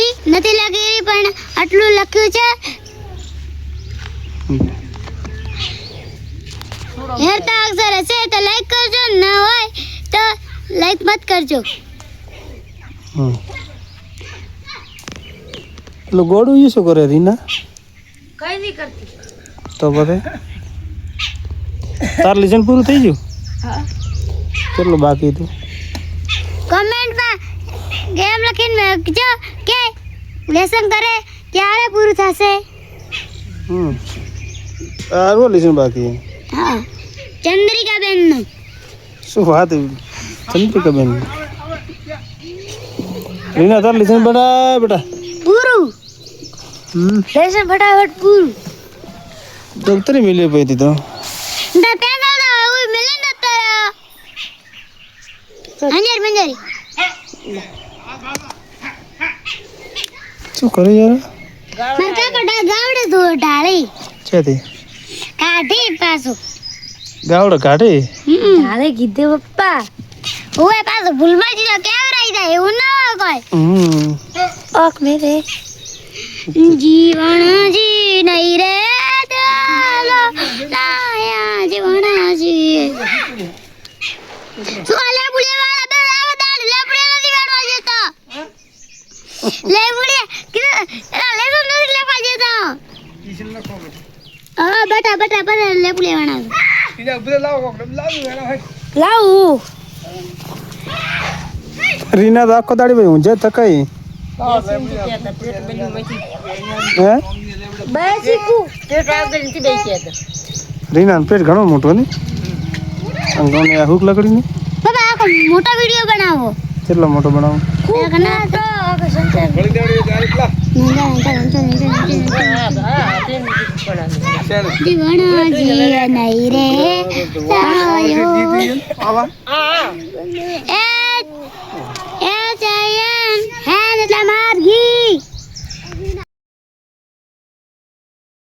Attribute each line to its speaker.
Speaker 1: ઈ નથી લખી પણ આટલું લખ્યું છે હેરતા અક્ષર હશે તો લાઈક કરજો ન હોય તો લાઈક મત કરજો
Speaker 2: પેલો ગોળું ઈ શું કરે રીના
Speaker 1: કઈ નહીં કરતી
Speaker 2: તો બધે તાર લેસન પૂરું થઈ ગયું
Speaker 1: હા
Speaker 2: કેટલું બાકી હતું
Speaker 1: કમેન્ટમાં ગેમ લખીને લખજો કે લેસન કરે ક્યારે પૂરું થશે
Speaker 2: તારું લેસન બાકી
Speaker 1: હા ચંદ્રિકા બેનનું
Speaker 2: શું વાત ચંદ્રિકા બેન રીના તાર લેસન બના બેટા
Speaker 1: પૂરું લેસન ફટાફટ પૂરું
Speaker 2: ડોક્ટરે મિલ્યો પૈતી તો શું કરે યાર
Speaker 1: ગાવડે તો ઢાળી
Speaker 2: છે તે
Speaker 1: કાઢી પાછું
Speaker 2: ગાવડે કાઢે
Speaker 1: ઢાળે કીધું પપ્પા ઓય પાછું ભૂલમાં જ કેવરાઈ જાય એવું ના હોય કોઈ ઓક મેરે જીવન જી નહીં રે દાલો લાયા જીવન જી સોલે બુલે વાળા બે આવદાડ લે બુલે નથી વાળવા જતો લે બુલે કે એલા લેસો નથી લેવા જતો હા બેટા બેટા બેટા લે બુલે વાળા
Speaker 2: ઈલા બુલે લાવો
Speaker 1: લાવું
Speaker 2: રીના તો આખો દાડી ભાઈ ઊંઝે થકાઈ હે
Speaker 1: બેસીકુ તે ટ્રાવેલ નથી બેસી હતો
Speaker 2: રીના પેટ ઘણો મોટો ને અંગોને હુક લકડી ને
Speaker 1: બાબા આ મોટા વિડિયો બનાવો
Speaker 2: કેટલો મોટો બનાવો
Speaker 1: ઘણા તો સંચાર ગળી દેડી ચાર દીવાના જી નહીં રે આવા એ